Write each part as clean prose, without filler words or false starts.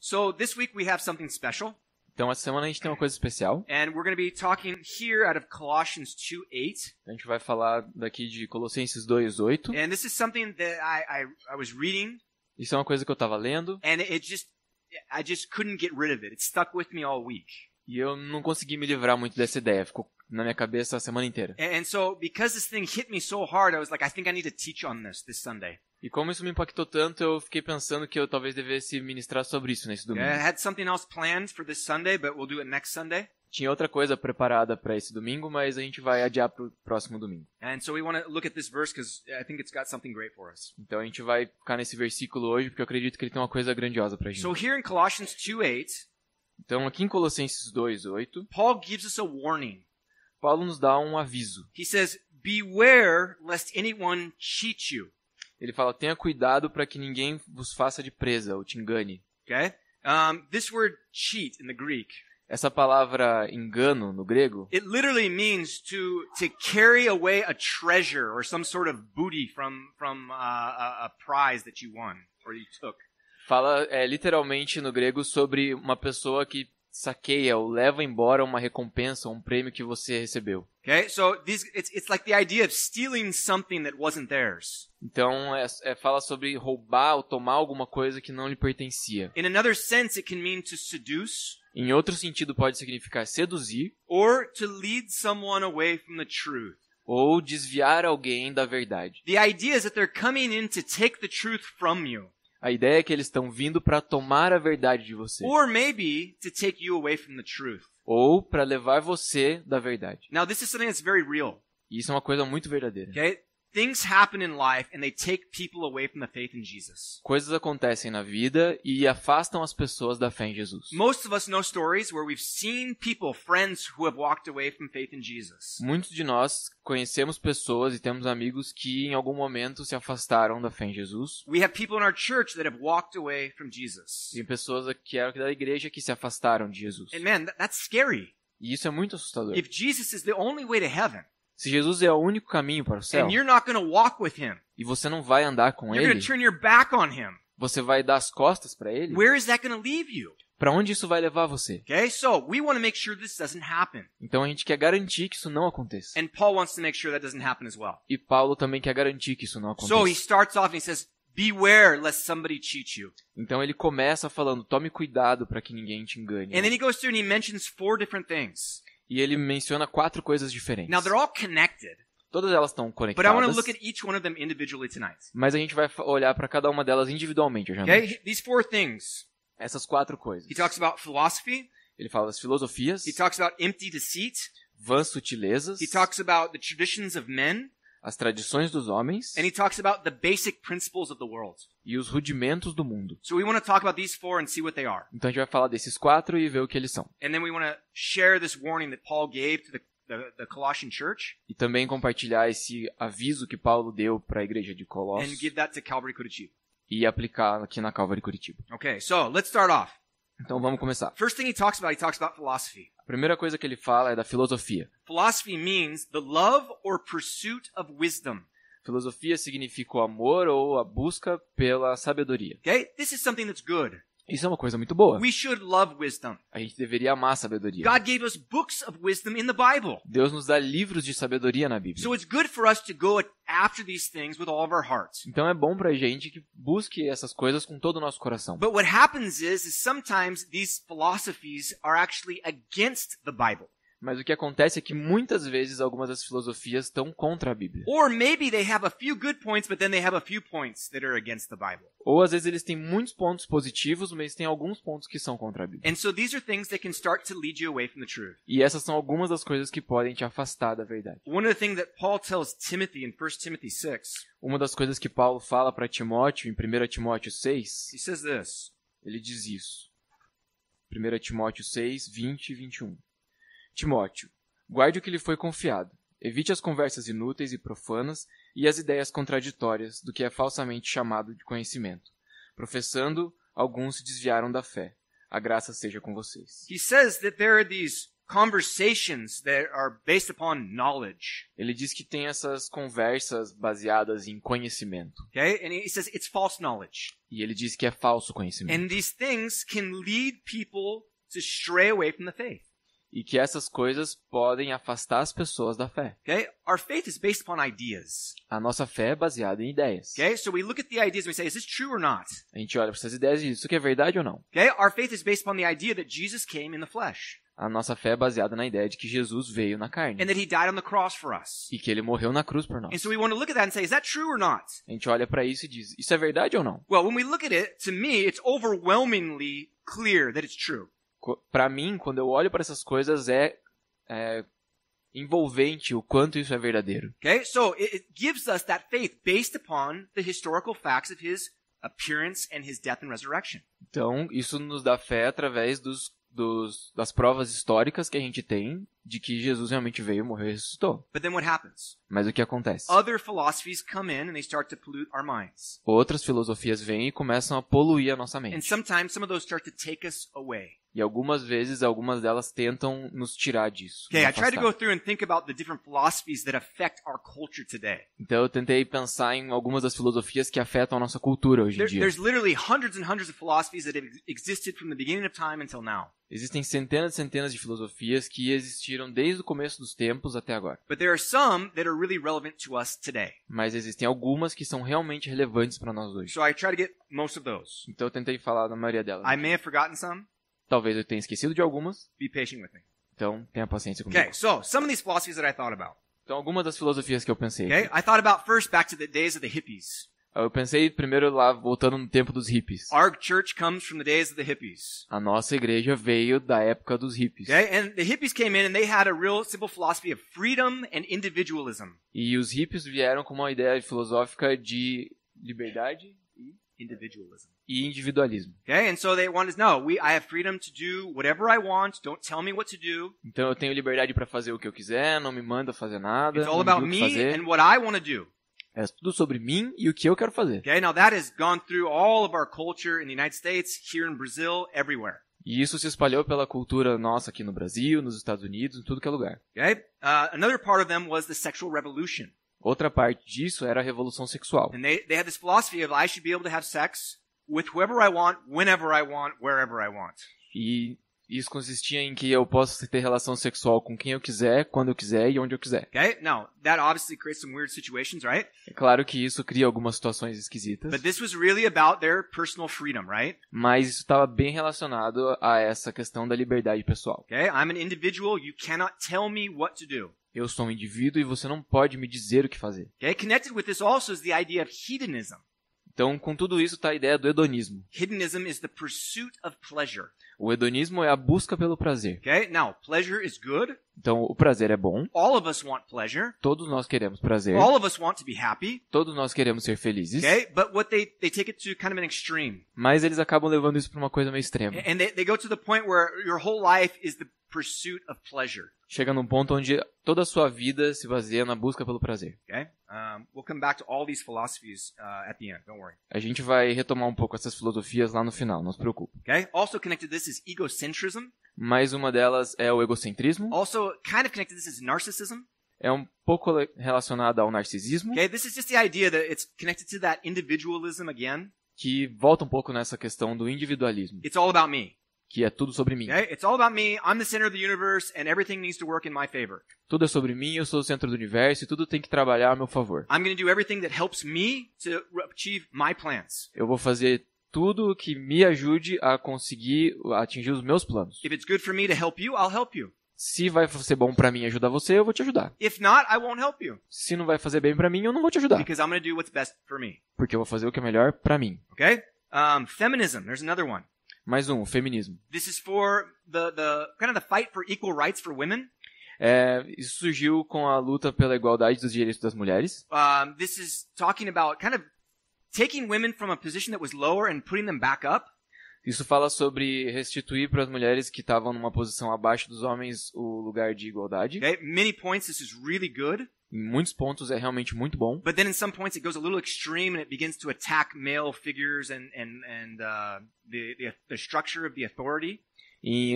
So this week we have something special, Então, essa semana a gente tem uma coisa especial. and we're going to be talking here out of Colossians 2:8. A gente vai falar daqui de Colossenses 2:8. And this is something that I was reading, Isso é uma coisa que eu estava lendo and I just couldn't get rid of it. It stuck with me all week. e eu não consegui me livrar muito dessa ideia. Ficou na minha cabeça a semana inteira. And so because this thing hit me so hard, I was like, I think I need to teach on this Sunday. E como isso me impactou tanto, eu fiquei pensando que eu talvez devesse ministrar sobre isso nesse domingo. I had something else planned for this Sunday, but we'll do it next Sunday. Tinha outra coisa preparada para esse domingo, mas a gente vai adiar para o próximo domingo. And so we want to look at this verse because I think it's got something great for us. Então a gente vai ficar nesse versículo hoje, porque eu acredito que ele tem uma coisa grandiosa pra gente. So here in Colossians 2:8, Então aqui em Colossenses 2:8, Paul gives us a warning. Paulo nos dá um aviso. He says, beware lest anyone cheat you. Ele fala, tenha cuidado para que ninguém vos faça de presa ou te engane. Okay? This word cheat in the Greek, Essa palavra engano no grego, it literally means to carry away a treasure or some sort of booty from a prize that you won or you took. fala literalmente no grego sobre uma pessoa que saqueia ou leva embora uma recompensa, um prêmio que você recebeu. Okay? So it's like the idea of stealing something that wasn't theirs. Então fala sobre roubar ou tomar alguma coisa que não lhe pertencia. In another sense, it can mean to seduce Em outro sentido pode significar seduzir or to lead someone away from the truth. ou desviar alguém da verdade. The idea is that they're coming in to take the truth from you, A ideia é que eles estão vindo para tomar a verdade de você. or maybe to take you away from the truth. Ou para levar você da verdade. Now, this is something that's very real. E isso é uma coisa muito verdadeira. Okay? Things happen in life and they take people away from the faith in Jesus. Coisas acontecem na vida e afastam as pessoas da fé em Jesus. Most of us know stories where we've seen people, friends who have walked away from faith in Jesus. Muitos de nós conhecemos pessoas e temos amigos que em algum momento se afastaram da fé em Jesus. We have people in our church that have walked away from Jesus. Tem pessoas que eram da igreja que se afastaram de Jesus. And man, that's scary. E isso é muito assustador. If Jesus is the only way to heaven, Se Jesus é o único caminho para o céu and you're not going to walk with him, e você não vai andar com you're going ele, to turn your back on him, você vai dar as costas para ele, where is that going to leave you? para onde isso vai levar você? Okay, so we want to make sure this doesn't happen. Então a gente quer garantir que isso não aconteça. And Paul wants to make sure that doesn't happen as well. E Paulo também quer garantir que isso não So he aconteça. starts off and he says, beware lest somebody cheat you. Então ele começa falando, tome cuidado para que ninguém te engane. And then he goes through and he mentions 4 different things. E ele menciona 4 coisas diferentes. Now they're all connected, Todas elas estão but I want to conectadas, look at each one of them individually tonight. mas a gente vai olhar para cada uma delas individualmente hoje à Okay, noite. these 4 things. Essas 4 coisas. He talks about philosophy. Ele fala das filosofias, He talks about empty deceit. vãs sutilezas, He talks about the traditions of men. as tradições dos homens And he talks about the basic principles of the world. e os rudimentos do mundo. So we want to talk about these 4 and see what they are. Então a gente vai falar desses 4 e ver o que eles são. And then we want to share this warning that Paul gave to the Colossian church E também compartilhar esse aviso que Paulo deu para a igreja de and Colossos give that to Calvary Curitiba. e aplicar aqui na Calvary Curitiba. Okay, so let's start off. Então vamos começar. First thing he talks about philosophy. A primeira coisa que ele fala é da filosofia. Philosophy means the love or pursuit of wisdom. Filosofia significa o amor ou a busca pela sabedoria. Okay? This is something that's good. Isso é uma coisa muito boa. We should love wisdom. A gente deveria amar a sabedoria. God gave us books of wisdom in the Bible. Deus nos dá livros de sabedoria na Bíblia. So it's good for us to go after these things with all of our hearts. Então é bom pra gente que busque essas coisas com todo o nosso coração. But what happens is sometimes these philosophies are actually against the Bible. Mas o que acontece é que muitas vezes algumas das filosofias estão contra a Bíblia. Or maybe they have a few good points, but then they have a few points that are against the Bible. Ou às vezes eles têm muitos pontos positivos, mas tem alguns pontos que são contra a Bíblia. And so these are things that can start to lead you away from the truth. E essas são algumas das coisas que podem te afastar da verdade. One of the things that Paul tells Timothy in 1 Timothy 6, Uma das coisas que Paulo fala para Timóteo em 1 Timóteo 6, he says this. ele diz isso. 1 Timóteo 6, 20 e 21. Timóteo, guarde o que lhe foi confiado. Evite as conversas inúteis e profanas e as ideias contraditórias do que é falsamente chamado de conhecimento. Professando, alguns se desviaram da fé. A graça seja com vocês. He says that there are these conversations that are based upon knowledge. Ele diz que tem essas conversas baseadas em conhecimento. Okay? And he says it's false knowledge. E ele diz que é falso conhecimento. And these things can lead people to stray away from the faith. E que essas coisas podem afastar as pessoas da fé. Okay? Our faith is based upon ideas. A nossa fé é baseada em ideias. Okay? So we look at the ideas and we say, is this true or not? A gente olha para essas ideias e diz, isso que é verdade ou não? Okay? Our faith is based upon the idea that Jesus came in the flesh. A nossa fé é baseada na ideia de que Jesus veio na carne. And that he died on the cross for us. E que ele morreu na cruz por nós. And so we want to look at that and say, is that true or not? A gente olha para isso e diz, isso é verdade ou não? Well, when we look at it, to me, it's overwhelmingly clear that it's true. Para mim, quando eu olho para essas coisas, é envolvente o quanto isso é verdadeiro. Okay? So it gives us that faith based upon the historical facts of his appearance and his death and resurrection. Então, isso nos dá fé através das provas históricas que a gente tem de que Jesus realmente veio, morreu e ressuscitou. But then what happens? Mas o que acontece? Other philosophies come in and they start to pollute our minds. Outras filosofias vêm e começam a poluir a nossa And mente. sometimes some of those start to take us away. E algumas vezes, algumas delas tentam nos tirar disso. Okay, nos I tried to afastar. go through and think about the different philosophies that affect our culture today. Então eu tentei pensar em algumas das filosofias que afetam a nossa cultura hoje em dia. There's literally hundreds and hundreds of philosophies that have existed from the beginning of time until now. Existem centenas e centenas de filosofias que existiram desde o começo dos tempos até agora. But there are some that are really relevant to us today. Mas existem algumas que são realmente relevantes para nós hoje. So I try to get most of those. Então eu tentei falar da maioria delas. I may have forgotten some. Talvez eu tenha esquecido de algumas, Be patient with me. então tenha paciência comigo. Okay, so some of these philosophies that I thought about. Então algumas das filosofias que eu pensei. Okay, I thought about first back to the days of the hippies. Eu pensei primeiro lá, voltando no tempo dos hippies. Our church comes from the days of the hippies. A nossa igreja veio da época dos hippies. Okay, and the hippies came in and they had a real simple philosophy of freedom and individualism. E os hippies vieram com uma ideia filosófica de liberdade Individualism. e individualismo. Okay, and so they wanted to know, I have freedom to do whatever I want. Don't tell me what to do. Então eu tenho liberdade para fazer o que eu quiser, não me manda fazer nada, It's all não me about diga o que me fazer. and what I want to do. É tudo sobre mim e o que eu quero fazer. Okay, now that has gone through all of our culture in the United States, here in Brazil, everywhere. E isso se espalhou pela cultura nossa aqui no Brasil, nos Estados Unidos, em tudo que é lugar. Okay, another part of them was the sexual revolution. Outra parte disso era a revolução sexual. And they had this philosophy of I should be able to have sex with whoever I want, whenever I want, wherever I want. E isso consistia em que eu posso ter relação sexual com quem eu quiser, quando eu quiser e onde eu quiser. Okay, now that obviously creates some weird situations, right? É claro que isso cria algumas situações esquisitas, But this was really about their personal freedom, right? mas isso estava bem relacionado a essa questão da liberdade pessoal. Okay, I'm an individual. You cannot tell me what to do. Eu sou um indivíduo e você não pode me dizer o que fazer. Okay, connected with this also is the idea of hedonism. Então, com tudo isso está a ideia do hedonismo. Hedonism is the pursuit of pleasure. O hedonismo é a busca pelo prazer. Okay, now pleasure is good. Então, o prazer é bom, All of us want pleasure. todos nós queremos prazer, All of us want to be happy. todos nós queremos ser felizes, Okay, but what they take it to kind of an extreme. mas eles acabam levando isso para uma coisa meio extrema. And they go to the point where your whole life is the pursuit of pleasure. Chega num ponto onde toda a sua vida se baseia na busca pelo prazer. Okay? We'll come back to all these philosophies at the end. Don't worry. A gente vai retomar um pouco essas filosofias lá no final, não se preocupe. Okay? Also connected to this is egocentrism. Mais uma delas é o egocentrismo. Also kind of connected to this is narcissism. É um pouco relacionada ao narcisismo, Okay? This is just the idea that it's connected to that individualism again. que volta um pouco nessa questão do individualismo, It's all about me. que é tudo sobre mim. Okay? It's all about me. I'm the center of the universe and everything needs to work in my favor. Tudo é sobre mim, eu sou o centro do universo e tudo tem que trabalhar a meu favor. I'm going to do everything that helps me to achieve my plans. Eu vou fazer tudo que me ajude a conseguir atingir os meus planos. If it's good for me to help you, I'll help you. Se vai ser bom pra mim ajudar você, eu vou te ajudar. If not, I won't help you Se não vai fazer bem pra mim, eu não vou te ajudar, because I'm going to do what's best for me. porque eu vou fazer o que é melhor pra mim. Okay? Feminism. There's another one. Mais um, o feminismo. This is for the kind of the fight for equal rights for women. Isso surgiu com a luta pela igualdade dos direitos das mulheres. This is talking about kind of taking women from a position that was lower and putting them back up. Isso fala sobre restituir para as mulheres que estavam numa posição abaixo dos homens o lugar de igualdade. Okay? Many points this is really good. Em muitos pontos é realmente muito bom. But then in some points it goes a little extreme and it begins to attack male figures and the structure of the authority.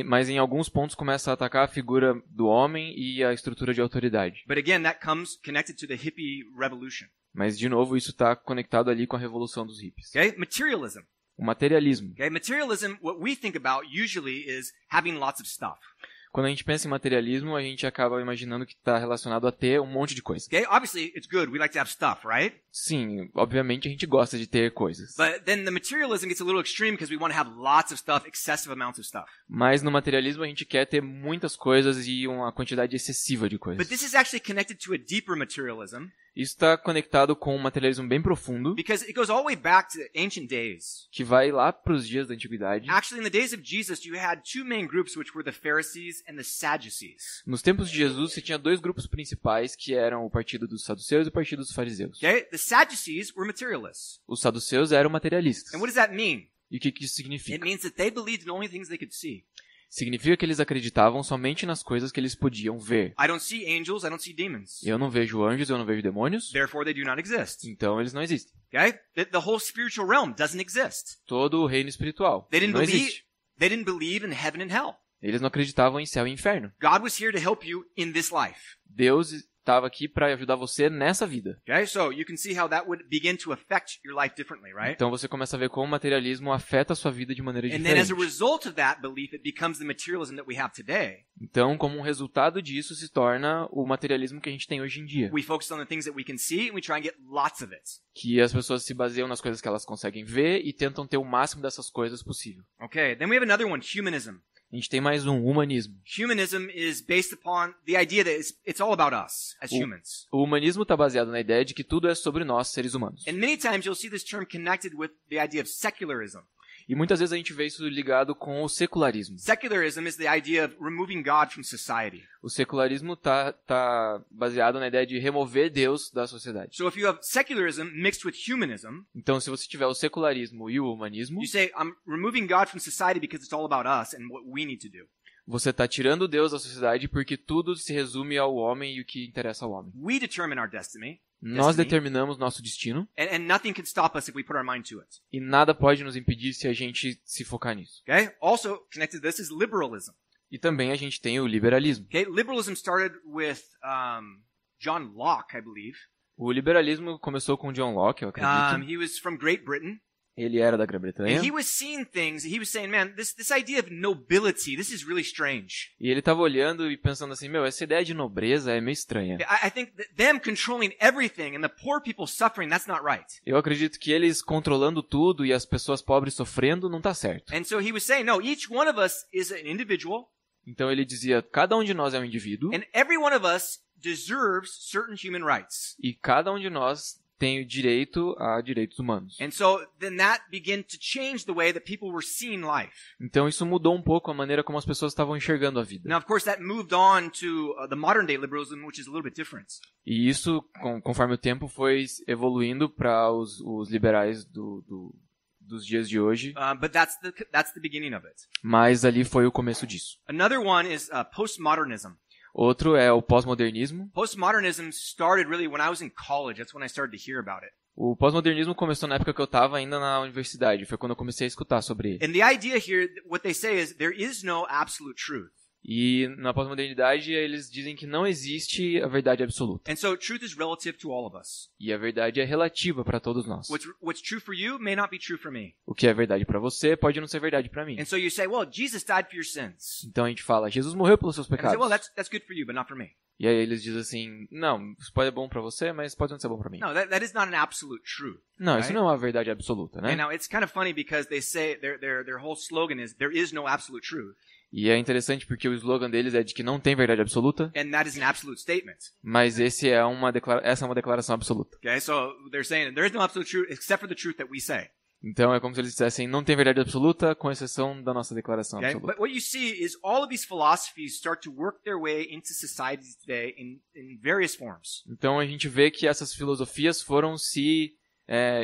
Mas em alguns pontos começa a atacar a figura do homem e a estrutura de autoridade. But again, that comes connected to the hippie revolution. Mas, de novo, isso está conectado ali com a revolução dos hippies. Okay? Materialism. O materialismo. Okay? Materialism, what we think about usually is having lots of stuff. Quando a gente pensa em materialismo, a gente acaba imaginando que está relacionado a ter um monte de coisa. Okay? Obviously, it's good. We like to have stuff, right? Sim, obviamente a gente gosta de ter coisas. But then the materialism gets a little extreme because we want to have lots of stuff, excessive amounts of stuff. Mas no materialismo a gente quer ter muitas coisas e uma quantidade excessiva de But coisas. this is actually connected to a deeper materialism Isso está conectado com um materialismo bem profundo, because it goes all the way back to ancient days. que vai lá para os dias da antiguidade. Actually, in the days of Jesus, you had two main groups, which were the Pharisees and the Sadducees. Nos tempos de Jesus, você tinha dois grupos principais, que eram o partido dos saduceus e o partido dos fariseus. Okay? The Sadducees were materialists. Os saduceus eram materialistas. And what does that mean? E o que isso It significa? means that they believed in only things they could see. Significa que eles acreditavam somente nas coisas que eles podiam ver. I don't see angels, I don't see demons. Eu não vejo anjos, eu não vejo demônios, Therefore, they do not exist. então eles não existem. Okay? The whole spiritual realm doesn't exist. Todo o reino espiritual They didn't não believe. existe. They didn't believe in heaven and hell. Eles não acreditavam em céu e inferno. God was here to help you in this life. Deus estava aqui para ajudar você nessa vida. Okay? So you can see how that would begin to affect your life differently, right? Então você começa a ver como o materialismo afeta a sua vida de maneira And then as a diferente. result of that belief, it becomes the materialism that we have today. Então, como um resultado disso, se torna o materialismo que a gente tem hoje em dia. We focus on the things that we can see and we try and get lots of it. Que as pessoas se baseiam nas coisas que elas conseguem ver e tentam ter o máximo dessas coisas possível. Okay, then we have another one, humanism. A gente tem mais um, humanismo. Humanism is based upon the idea that it's all about us as humans. O humanismo está baseado na ideia de que tudo é sobre nós, seres humanos. And many times you'll see this term connected with the idea of secularism. E muitas vezes a gente vê isso ligado com o secularismo. Secularism is the idea of removing God from society. O secularismo tá baseado na ideia de remover Deus da sociedade. So if you have secularism mixed with humanism, Então, se você tiver o secularismo e o humanismo, you say, I'm removing God from society because it's all about us and what we need to do. você está tirando Deus da sociedade porque tudo se resume ao homem e o que interessa ao homem. We determine our destiny. Nós Destiny. determinamos nosso destino And nothing can stop us if we put our mind to it. e nada pode nos impedir se a gente se focar nisso. Okay? Also connected to this is liberalism. E também a gente tem o liberalismo. Okay? Liberalism started with John Locke, I believe. O liberalismo começou com John Locke, eu acredito. He was from Great Britain. Ele era da Grã-Bretanha. And he was seeing things, he was saying, man, this idea of nobility, this is really strange. E ele estava olhando e pensando assim, essa ideia de nobreza é meio estranha. I think that them controlling everything and the poor people suffering, that's not right. Eu acredito que eles controlando tudo e as pessoas pobres sofrendo não tá certo. And so he was saying, no, each one of us is an individual, Então ele dizia, cada um de nós é um indivíduo and every one of us deserves certain human rights. e cada um de nós tem o direito a direitos humanos. And so then that began to change the way that people were seeing life. Então isso mudou um pouco a maneira como as pessoas estavam enxergando a vida. Now, of course, that moved on to the modern day liberalism, which is a little bit different. E isso, conforme o tempo, foi evoluindo para os liberais dos dias de hoje, But that's the beginning of it. mas ali foi o começo disso. Another one is postmodernism. Outro é o pós-modernismo. Postmodernism started really when I was in college. That's when I started to hear about it. O pós-modernismo começou na época que eu estava ainda na universidade. Foi quando eu comecei a escutar sobre ele. And the idea here, what they say is there is no absolute truth. E na pós-modernidade eles dizem que não existe a verdade absoluta. And so truth is relative to all of us. E a verdade é relativa para todos nós. What's true for you may not be true for me. O que é verdade para você pode não ser verdade para mim. And so you say, well, Jesus died for your sins. Então a gente fala, Jesus morreu pelos seus And I say, pecados. well, that's good for you, but not for me. E aí eles dizem assim, não, isso pode ser bom para você, mas pode não ser bom para mim. No, that is not an absolute truth. Não, isso right? não é uma verdade absoluta, né? And now it's kind of funny because they say their whole slogan is there is no absolute truth. E é interessante porque o slogan deles é de que não tem verdade absoluta, And that is an absolute statement. mas essa é uma declaração absoluta. Okay, so they're saying there is no absolute truth except for the truth that we say. Então é como se eles dissessem, não tem verdade absoluta, com exceção da nossa declaração Okay, absoluta. but what you see is all of these philosophies start to work their way into societies today in various forms. Então a gente vê que essas filosofias foram se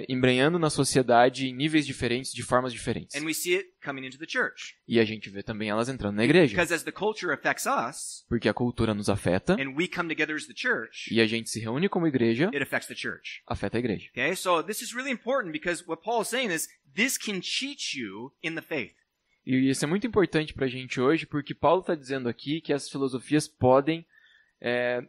embrenhando na sociedade em níveis diferentes, de formas diferentes. And we see it coming into the church. E a gente vê também elas entrando na igreja. Because as the culture affects us, Porque a cultura nos afeta, and we come together as the church, e a gente se reúne como igreja, it affects the church. afeta a igreja. Okay, so this is really important because what Paul is saying is this can cheat you in the faith. E isso é muito importante pra gente hoje, porque Paulo está dizendo aqui que as filosofias podem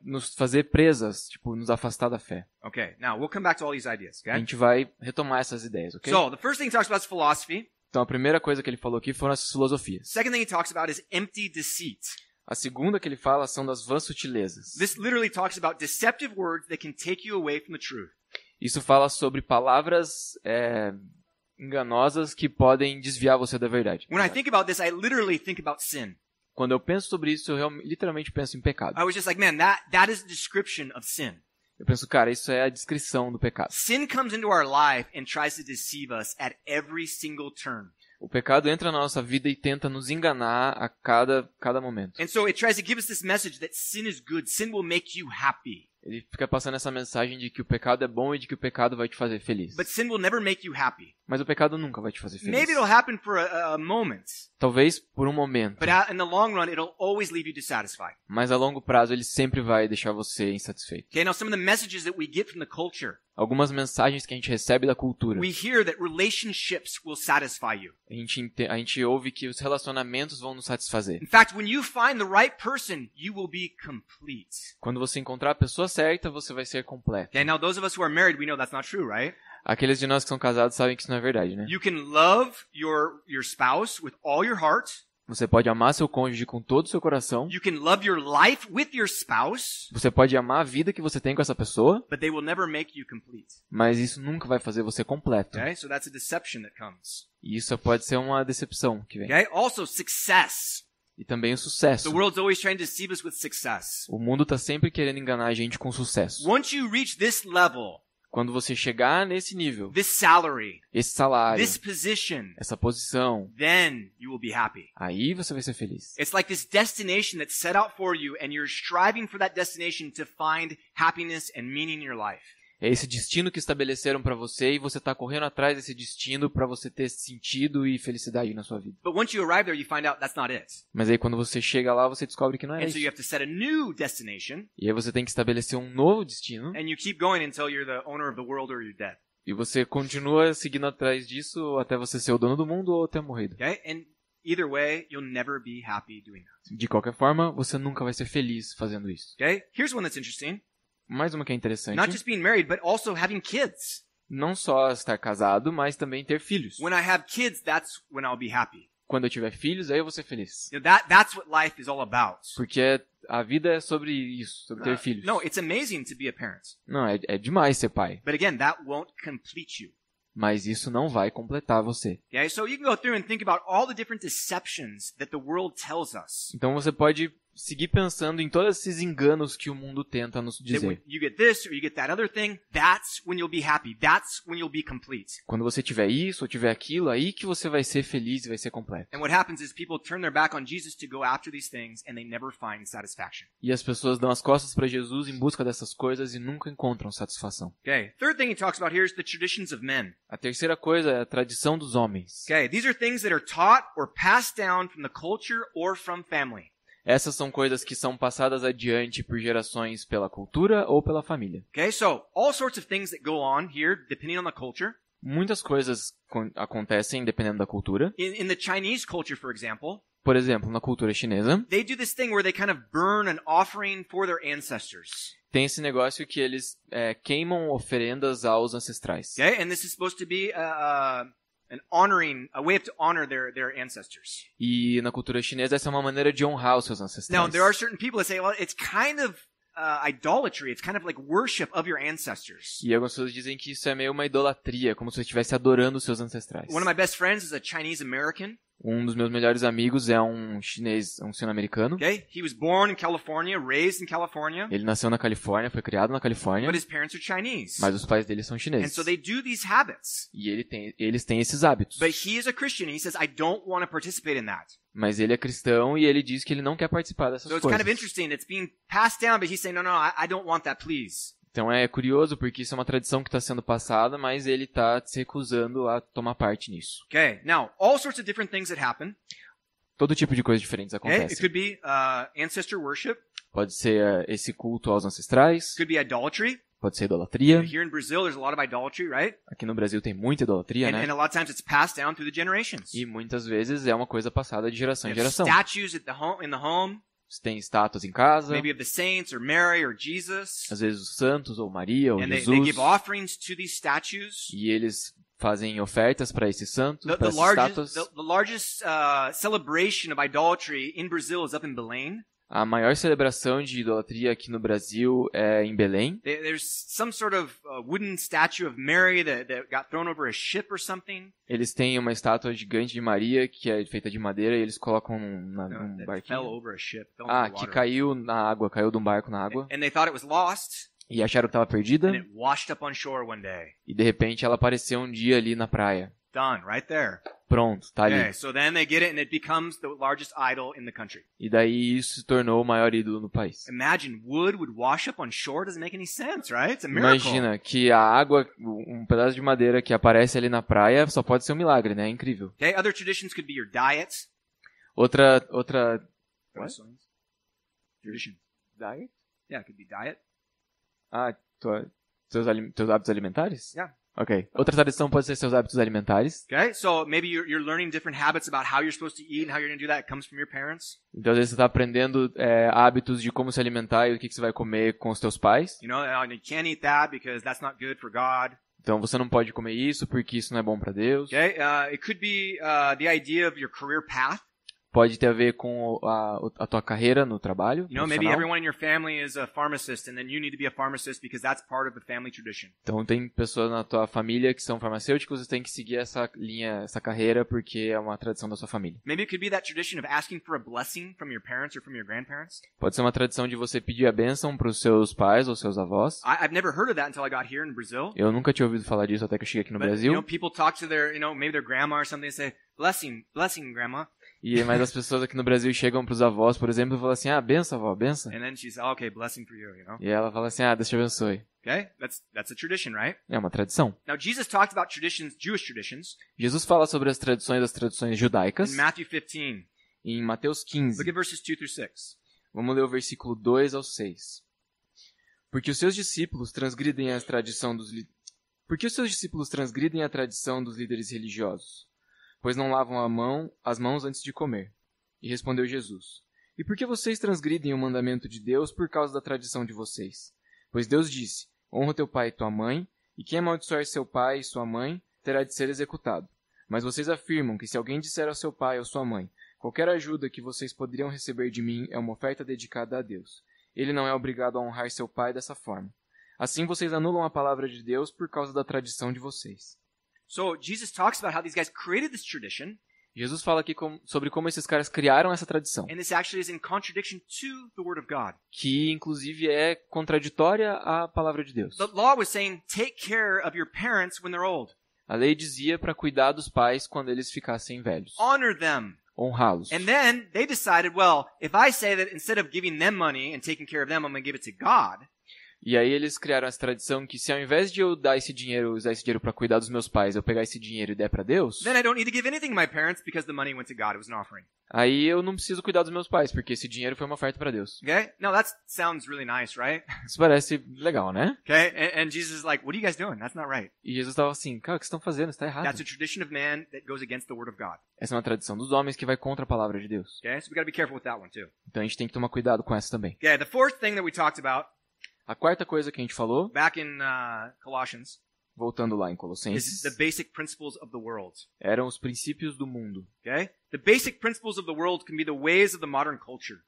nos fazer presas, tipo, nos afastar da fé. Okay, now we'll come back to all these ideas, A okay? gente vai retomar essas ideias, ok? So, the first thing he talks about is philosophy. Então a primeira coisa que ele falou aqui foram essas filosofias. Second thing he talks about is empty deceit. A segunda que ele fala são das vãs sutilezas. This literally talks about deceptive words that can take you away from the truth. Isso fala sobre palavras enganosas que podem desviar você da verdade. When I think about this, I literally think about sin. Quando eu penso sobre isso, eu literalmente penso em pecado. I was just like, man, that is a description of sin. Eu penso, cara, isso é a descrição do pecado. Sin comes into our life and tries to deceive us at every single turn. O pecado entra na nossa vida e tenta nos enganar a cada momento. And so it tries to give us this message that sin is good. Sin will make you happy. Ele fica passando essa mensagem de que o pecado é bom e de que o pecado vai te fazer feliz. But sin will never make you happy. Mas o pecado nunca vai te fazer feliz. Maybe it'll happen for a moment. Talvez por um momento. But in the long run, it'll always leave you dissatisfied. Mas a longo prazo ele sempre vai deixar você insatisfeito. Okay, now some of the messages that we get from the culture. Algumas mensagens que a gente recebe da cultura. We hear that relationships will satisfy you. A gente ouve que os relacionamentos vão nos satisfazer. In fact, when you find the right person, you will be complete. Quando você encontrar a pessoa certa, você vai ser completo. Okay, now those of us who are married, we know that's not true, right? Aqueles de nós que são casados sabem que isso não é verdade, né? You can love your spouse with all your heart. Você pode amar seu cônjuge com todo o seu coração. You can love your life with your spouse. Você pode amar a vida que você tem com essa pessoa. But they will never make you complete. Mas isso nunca vai fazer você completo. Okay, so that's a deception that comes. E isso pode ser uma decepção que vem. Okay, also success. E também o sucesso. The world's always trying to deceive us with success. O mundo está sempre querendo enganar a gente com sucesso. Once you reach this level, quando você chegar nesse nível, this salary, esse salário, this position, essa posição, then you will be happy. Aí você vai ser feliz. It's like this destination that's set out for you and you're striving for that destination to find happiness and meaning in your life. É esse destino que estabeleceram para você e você está correndo atrás desse destino para você ter sentido e felicidade na sua vida. But once you arrive there, you find out that's not it. Mas aí quando você chega lá, você descobre que não é And isso. so you have to set a new destination. E aí você tem que estabelecer um novo destino. And you keep going until you're the owner of the world or you're dead. E você continua seguindo atrás disso até você ser o dono do mundo ou até morrido. Okay? And either way, you'll never be happy doing that. De qualquer forma, você nunca vai ser feliz fazendo isso. Okay? Here's one that's interesting. Mais uma que é interessante. Not just being married, but also having kids. Não só estar casado, mas também ter filhos. When I have kids, that's when I'll be happy. Quando eu tiver filhos, aí eu vou ser feliz. You know, that's what life is all about. Porque a vida é sobre isso, sobre ter filhos. No, it's amazing to be a parent. Não, é demais ser pai. But again, that won't complete you. Mas isso não vai completar você. Okay? So you can go through and think about all the different deceptions that the world tells us. Então você pode seguir pensando em todos esses enganos que o mundo tenta nos That dizer. when you get this or you get that other thing, that's when you'll be happy. That's when you'll be complete. Quando você tiver isso ou tiver aquilo, aí que você vai ser feliz e vai ser completo. And what happens is people turn their back on Jesus to go after these things and they never find satisfaction. E as pessoas dão as costas para Jesus em busca dessas coisas e nunca encontram satisfação. Okay. Third thing he talks about here is the traditions of men. A terceira coisa é a tradição dos homens. Okay. These are things that are taught or passed down from the culture or from family. Essas são coisas que são passadas adiante por gerações pela cultura ou pela família. Okay. So all sorts of things that go on here depending on the culture. Muitas coisas acontecem dependendo da cultura. In the Chinese culture, for example, Por exemplo, na cultura chinesa, they do this thing where they kind of burn an offering for their ancestors. tem esse negócio que eles queimam oferendas aos ancestrais. Okay. And this is supposed to be a way to honor their ancestors. E na cultura chinesa essa é uma maneira de honrar os seus Now, ancestrais. there are certain people that say, well, it's kind of idolatry. It's kind of like worship of your ancestors. E algumas pessoas dizem que isso é meio uma idolatria, como se você estivesse adorando os seus ancestrais. One of my best friends is a Chinese American. Um dos meus melhores amigos é um chinês, um sino-americano. Okay, he was born in California, raised in California, Ele nasceu na Califórnia, foi criado na Califórnia, but his parents are Chinese, mas os pais dele são and chineses. so they do these habits. E eles têm esses hábitos. But he is a Christian. He says, I don't want to participate in that. Mas ele é cristão e ele diz que ele não quer participar dessas So it's coisas. kind of interesting. It's being passed down, but he's saying, no, I don't want that, please. Então é curioso porque isso é uma tradição que está sendo passada, mas ele está se recusando a tomar parte nisso. Okay, now all sorts of different things that happen. Todo tipo de coisas diferentes Okay, it acontecem. could be ancestor worship. Pode ser esse culto aos ancestrais, Could be idolatry. pode ser idolatria. Here in Brazil, there's a lot of idolatry, right? Aqui no Brasil tem muita idolatria, né? And a lot of times it's passed down through the generations. E muitas vezes é uma coisa passada de geração em They have geração. statues at in the home, Você tem estátuas em casa, maybe of the saints or Mary or Jesus. às vezes os santos, ou Maria, ou And they Jesus. give offerings to these statues. E eles fazem ofertas para esses santos, The para essas estátuas. largest celebration of idolatry in Brazil is up in Belém. A maior celebração de idolatria aqui no Brasil é em Belém. There's some sort of wooden statue of Mary that got thrown over a ship or something. Eles têm uma estátua gigante de Maria, que é feita de madeira, e eles colocam num That fell barquinho. over a ship. Fell Ah, into the que water. caiu na água, caiu de um barco na água. And they thought it was lost, E acharam que estava perdida. and it washed up on shore one day. E de repente ela apareceu um dia ali na praia. Done, right there. Pronto, tá ali. Okay, so then they get it, and it becomes the largest idol in the country. E daí isso se tornou o maior ídolo no país. Imagine wood would wash up on shore. Doesn't make any sense, right? It's a miracle. Imagina que a água, um pedaço de madeira que aparece ali na praia, só pode ser um milagre, né? É incrível. Okay, other traditions could be your diet. Outra... Tradition. Diet? Yeah, it could be diet. Ah, teus hábitos alimentares? Yeah. Ok. Outra tradição pode ser seus hábitos alimentares. Okay, so maybe you're learning different habits about how you're supposed to eat and how you're going to do that. It comes from your parents. Então, às vezes, você está aprendendo hábitos de como se alimentar e o que você vai comer com os teus pais. You know, you can't eat that because that's not good for God. Então, você não pode comer isso porque isso não é bom para Deus. Okay, it could be the idea of your career path. Pode ter a ver com a tua carreira no trabalho. You know, maybe profissional. everyone in your family is a pharmacist, and then you need to be a pharmacist because that's part of the family tradition. Então, tem pessoas na tua família que são farmacêuticos, você tem que seguir essa linha, essa carreira, porque é uma tradição da sua família. Maybe it could be that tradition of asking for a blessing from your parents or from your grandparents. Pode ser uma tradição de você pedir a bênção para os seus pais ou seus avós. I've never heard of that until I got here in Brazil. Eu nunca tinha ouvido falar disso até que eu cheguei aqui no But, Brasil. you know, people talk to their, maybe their grandma or something and say, blessing, grandma. Mas as pessoas aqui no Brasil chegam pros avós, por exemplo, e falam assim, benção, avó, benção. And then she says, okay, blessing for you, you know. E ela fala assim, Deus te abençoe. Okay? That's a tradition, right? É uma tradição. Now, Jesus talked about traditions, Jewish traditions, Jesus fala sobre as tradições judaicas in Matthew 15. em Mateus 15. Look at verses 2 through 6. Vamos ler o versículo 2 ao 6. Porque os seus discípulos transgridem a tradição dos líderes religiosos, pois não lavam as mãos antes de comer. E respondeu Jesus: E por que vocês transgridem o mandamento de Deus por causa da tradição de vocês? Pois Deus disse: Honra teu pai e tua mãe, e quem amaldiçoar seu pai e sua mãe terá de ser executado. Mas vocês afirmam que se alguém disser ao seu pai ou sua mãe: Qualquer ajuda que vocês poderiam receber de mim é uma oferta dedicada a Deus, ele não é obrigado a honrar seu pai dessa forma. Assim vocês anulam a palavra de Deus por causa da tradição de vocês. So Jesus talks about how these guys created this tradition, Jesus fala aqui sobre como esses caras criaram essa tradição, and this actually is in contradiction to the Word of God. que inclusive é contraditória à palavra de Deus. The law was saying, take care of your parents when they're old. A lei dizia para cuidar dos pais quando eles ficassem velhos, Honor them. honrá-los. And then they decided, well, if I say that instead of giving them money and taking care of them, I'm going to give it to God, E aí eles criaram essa tradição que se ao invés de eu usar esse dinheiro para cuidar dos meus pais, eu pegar esse dinheiro e der para Deus, then I don't need to give anything to my parents because the money went to God. It was an offering. aí eu não preciso cuidar dos meus pais, porque esse dinheiro foi uma oferta para Deus. Okay? Now that sounds really nice, right? Isso parece legal, né? Okay? And Jesus is like, what are you guys doing? That's not right. E Jesus estava assim, cara, o que vocês estão fazendo? Isso está errado. That's a tradition of man that goes against the Word of God. Essa é uma tradição dos homens que vai contra a palavra de Deus. Okay? So we got to be careful with that one too. Então a gente tem que tomar cuidado com essa também. Okay, the fourth thing that we talked about A quarta coisa que a gente falou, back in Colossians voltando lá em is Colossenses, the basic principles of the world. eram os princípios do mundo. Okay? The basic principles of the world can be the ways of the modern culture.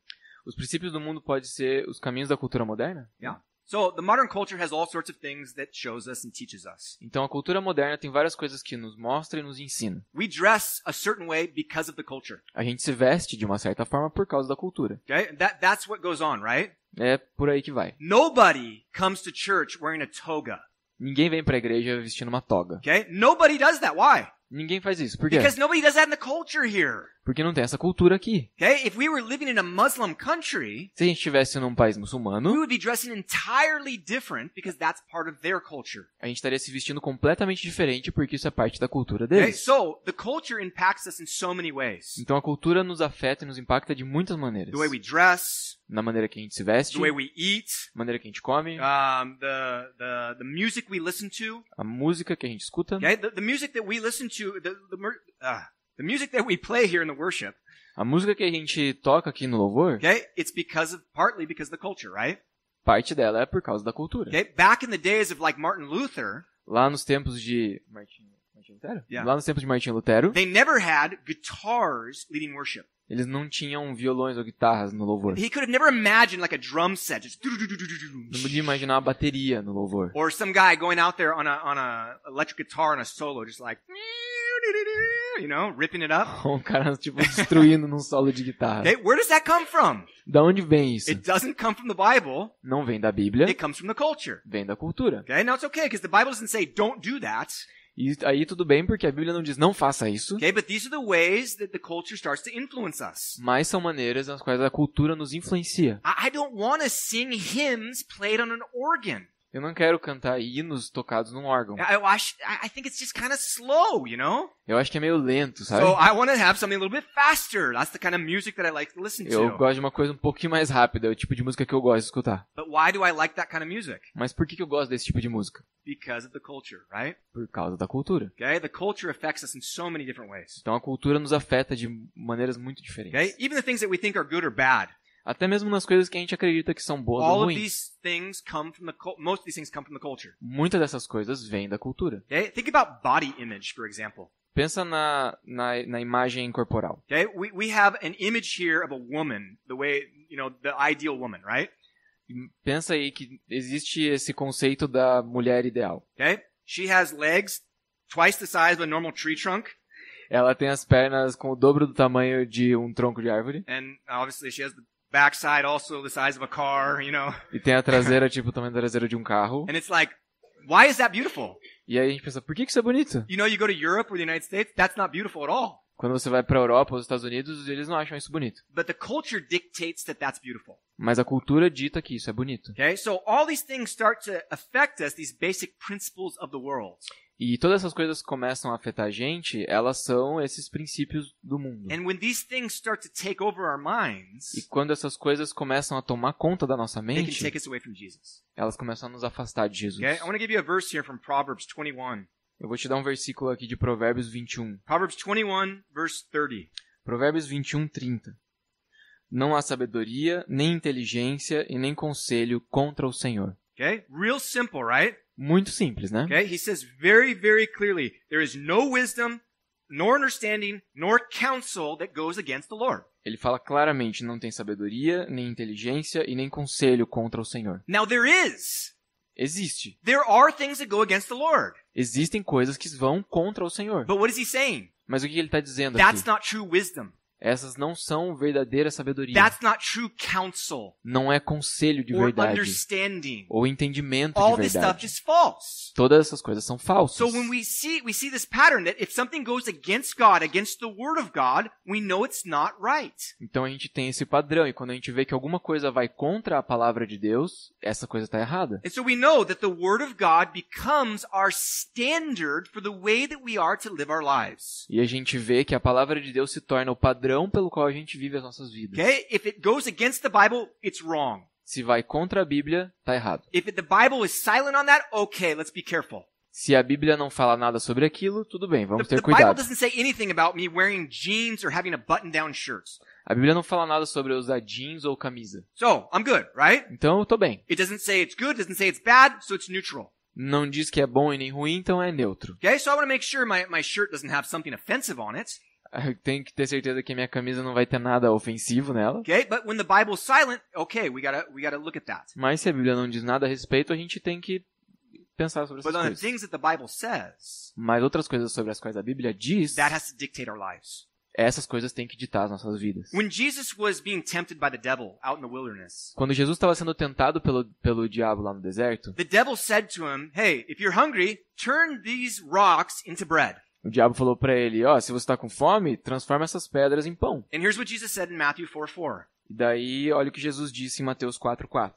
Os princípios do mundo podem ser os caminhos da cultura moderna? Yeah. So the modern culture has all sorts of things that shows us and teaches us. Então a cultura moderna tem várias coisas que nos mostra e nos ensina. We dress a certain way because of the culture. A gente se veste de uma certa forma por causa da cultura. Okay? That's what goes on, right? É por aí que vai. Nobody comes to church wearing a toga. Ninguém vem pra igreja vestindo uma toga. Okay? Nobody does that. Why? Ninguém faz isso. Por quê? Because nobody does that in the culture here. Porque não tem essa cultura aqui. Okay? If we were living in a Muslim country, Se a gente estivesse num país we muçulmano, would be dressing entirely different because that's part of their culture. a gente estaria se vestindo completamente diferente porque isso é parte da cultura Okay? deles. So, the culture impacts us in so many ways. Então a cultura nos afeta e nos impacta de muitas maneiras. The way we dress, Na maneira que a gente se veste, the way we eat, na maneira que a gente come, the music we listen to. a música que a gente escuta, Okay? The music that we listen to, the music that we play here in the worship, a música que a gente toca aqui no louvor, okay? It's partly because of the culture, right? parte dela é por causa da cultura. Okay? Back in the days of like Martin Luther, Lá nos tempos de Martim Lutero? Yeah. Lá nos tempos de Martim Lutero, they never had guitars leading worship. eles não tinham violões ou guitarras no louvor. He could have never imagined like a drum set just Não podia imaginar uma bateria no louvor. or some guy going out there on a electric guitar on a solo just like ripping it up. Um cara, tipo, destruindo num solo de guitarra. Okay? Where does that come from? Da onde vem isso? It doesn't come from the Bible. Não vem da Bíblia, It comes from the culture. vem da cultura. Okay? Now it's okay because the Bible doesn't say don't do that. E aí tudo bem, porque a Bíblia não diz não faça isso, Okay? But these are the ways that the culture starts to influence us. mas são maneiras nas quais a cultura nos influencia. I don't want to sing hymns played on an organ. Eu não quero cantar hinos tocados num órgão. I think it's just kind of slow, you know? Eu acho que é meio lento, sabe? So I want to have something a little bit faster. That's the kind of music that I like to listen Eu to. gosto de uma coisa um pouquinho mais rápida, é o tipo de música que eu gosto de escutar. But why do I like that kind of music? Mas por que eu gosto desse tipo de música? Because of the culture, right? Por causa da cultura. Okay? The culture affects us in so many different ways. Então a cultura nos afeta de maneiras muito diferentes. Okay? Even the things that we think are good or bad. Até mesmo nas coisas que a gente acredita que são boas ou All of ruins. these things come from most of these things come from the culture. Muitas dessas coisas vêm da cultura. Okay? Think about body image, for example. Pensa na imagem corporal. Okay? We have an image here of a woman, the way, the ideal woman, right? Pensa aí que existe esse conceito da mulher ideal. Okay? She has legs twice the size of a normal tree trunk. Ela tem as pernas com o dobro do tamanho de um tronco de árvore. And obviously she has the backside also the size of a car, E tem a traseira tipo o tamanho da traseira de um carro. And it's like, why is that beautiful? E aí a gente pensa, por que isso é bonito? You go to Europe or the United States, that's not beautiful at all. Quando você vai pra Europa ou os Estados Unidos, eles não acham isso bonito. But the culture dictates that that's beautiful. Mas a cultura dita que isso é bonito. Okay? So all these things start to affect us, these basic principles of the world. E todas essas coisas que começam a afetar a gente, elas são esses princípios do mundo. And when these things start to take over our minds, E quando essas coisas começam a tomar conta da nossa they can mente, take us away from Jesus. elas começam a nos afastar de Jesus. Okay? I want to give you a verse here from Proverbs 21. Eu vou te dar um versículo aqui de Provérbios 21. Proverbs 21, verse 30. Provérbios 21, 30. Não há sabedoria, nem inteligência e nem conselho contra o Senhor. Okay? Real simple, right? Muito simples, né? Okay? He says very, very clearly, there is no wisdom, nor understanding, nor counsel that goes against the Lord. Ele fala claramente, não tem sabedoria, nem inteligência e nem conselho contra o Senhor. Now there is. Existe. There are things that go against the Lord. Existem coisas que vão contra o Senhor. But what is he saying? Mas o que ele está dizendo That's aqui? not true wisdom. Essas não são verdadeira sabedoria. That's not true counsel Não é conselho de or verdade understanding. ou entendimento All de this stuff verdade. is false. Todas essas coisas são falsas. So when we see this pattern that if something goes against God, against the word of God, we know it's not right. Então a gente tem esse padrão e quando a gente vê que alguma coisa vai contra a palavra de Deus, essa coisa está errada. And so we know that the word of God becomes our standard for the way that we are to live our lives. E a gente vê que a palavra de Deus se torna o padrão pelo qual a gente vive as nossas vidas. Okay? If it goes against the Bible, it's wrong. Se vai contra a Bíblia, tá errado. If the Bible is silent on that, okay, let's be careful. Se a Bíblia não fala nada sobre aquilo, tudo bem, vamos ter The Bible cuidado. doesn't say anything about me wearing jeans or having a button-down shirt. A Bíblia não fala nada sobre usar jeans ou camisa. So, I'm good, right? Então eu tô bem. It doesn't say it's good, doesn't say it's bad, so it's neutral. Não diz que é bom e nem ruim, então é neutro. Okay? So I want to make sure my shirt doesn't have something offensive on it. Eu tenho que ter certeza que a minha camisa não vai ter nada ofensivo nela. Okay? But when the Bible's silent, okay, we gotta look at that. Mas se a Bíblia não diz nada a respeito, a gente tem que pensar sobre essas But on the coisas. things that the Bible says, Mas outras coisas sobre as quais a Bíblia diz, that has to dictate our lives. essas coisas têm que ditar as nossas vidas. When Jesus was being tempted by the devil out in the wilderness, Quando Jesus estava sendo tentado pelo diabo lá no deserto, the devil said to him, hey, if you're hungry, turn these rocks into bread. O diabo falou para ele, se você está com fome, transforma essas pedras em pão. And here's what Jesus said in Matthew 4:4. E daí, olha o que Jesus disse em Mateus 4:4.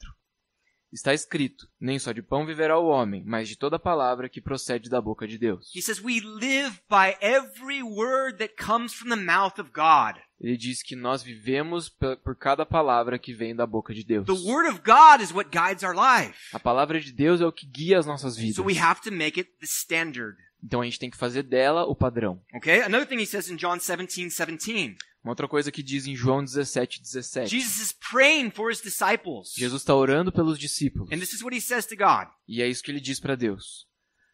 Está escrito, nem só de pão viverá o homem, mas de toda palavra que procede da boca de Deus. He says we live by every word that comes from the mouth of God. Ele diz que nós vivemos por cada palavra que vem da boca de Deus. The word of God is what guides our life. A palavra de Deus é o que guia as nossas vidas. So we have to make it the standard. Então a gente tem que fazer dela o padrão. Okay? Another thing he says in John 17:17. Uma outra coisa que diz em João 17:17. Jesus is praying for his disciples. Jesus está orando pelos discípulos. And this is what he says to God. E é isso que ele diz para Deus.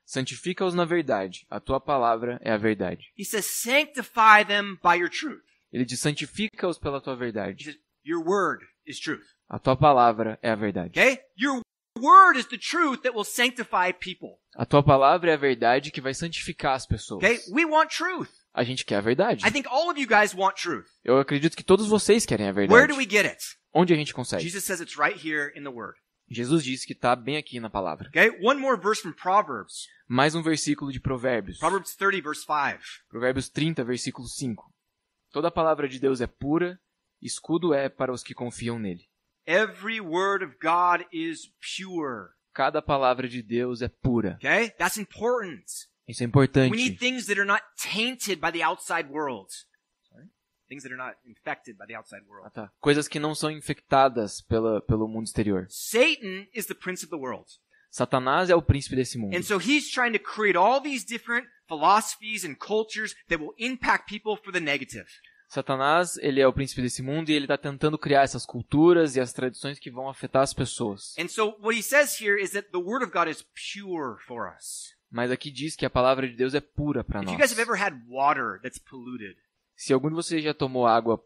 Santifica-os na verdade. A tua palavra é a verdade. He says, sanctify them by your truth. Ele diz, santifica-os pela tua He verdade. says, your word is truth. A tua palavra é a verdade. Okay? Your word is the truth that will sanctify people. A tua palavra é a verdade que vai santificar as pessoas. Okay? We want truth. A gente quer a verdade. I think all of you guys want truth. Eu acredito que todos vocês querem a Where verdade. do we get it? Onde a gente consegue? Jesus says it's right here in the word. Jesus disse que está bem aqui na palavra. Okay? One more verse from Proverbs. Mais um versículo de Provérbios. Proverbs 30 verse 5. Provérbios 30, versículo 5. Toda a palavra de Deus é pura, escudo é para os que confiam nele. Every word of God is pure. Cada palavra de Deus é pura. Okay? That's important. Isso é We need importante. things that are not tainted by the outside world. Sorry? Things that are not infected by the outside world. Coisas que não são infectadas pelo mundo exterior. Satan is the prince of the world. Satanás é o príncipe desse mundo. And so he's trying to create all these different philosophies and cultures that will impact people for the negative. Satanás, ele é o príncipe desse mundo e ele está tentando criar essas culturas e as tradições que vão afetar as pessoas. And so what he says here is that the word of God is pure for us. Mas aqui diz que a palavra de Deus é pura para If nós. you guys have ever had water that's polluted, Se algum de vocês já tomou água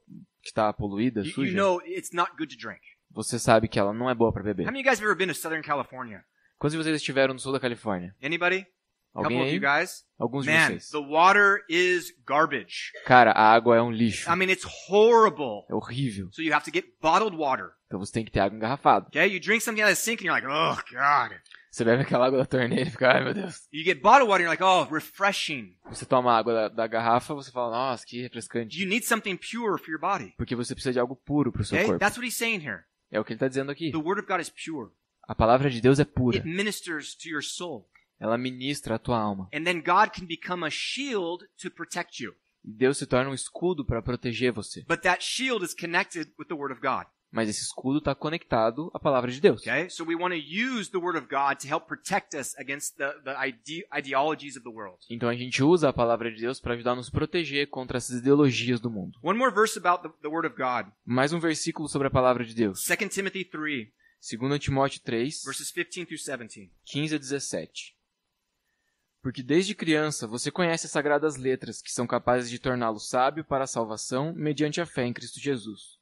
que está poluída, you suja, know it's not good to drink. você sabe que ela não é boa para beber. How many of you guys have ever been to Southern California? Quantos de vocês estiveram no sul da Califórnia? Anybody? A couple Alguém of you aí? guys? Alguns de Man, vocês. the water is garbage. Cara, a água é um lixo. I mean, it's horrible. É horrível. So you have to get bottled water. Então você tem que ter água engarrafada. Okay? You drink something out of the sink and you're like, oh, God. Você bebe aquela água da torneira e fica, ai meu Deus. You get bottled water and you're like, oh, refreshing. Você toma água da garrafa, você fala, nossa, que refrescante. You need something pure for your body. Porque você precisa de algo puro pro seu Okay? corpo. That's what he's saying here. É o que ele está dizendo aqui. The word of God is pure. A palavra de Deus é pura. It ministers to your soul. Ela ministra a tua alma. And then God can become a shield to protect you. E Deus se torna um escudo para proteger você. But that shield is connected with the word of God. Mas esse escudo está conectado à palavra de Deus. Okay? So we want to use the word of God to help protect us against the ideologies of the world. Então a gente usa a palavra de Deus para ajudar a nos proteger contra essas ideologias do mundo. One more verse about the word of God. Mais um versículo sobre a palavra de Deus. 2 Timothy 3, 2 Timóteo 3, verses 15 through 17. 15 a 17. Porque desde criança você conhece as sagradas letras que são capazes de torná-lo sábio para a salvação mediante a fé em Cristo Jesus.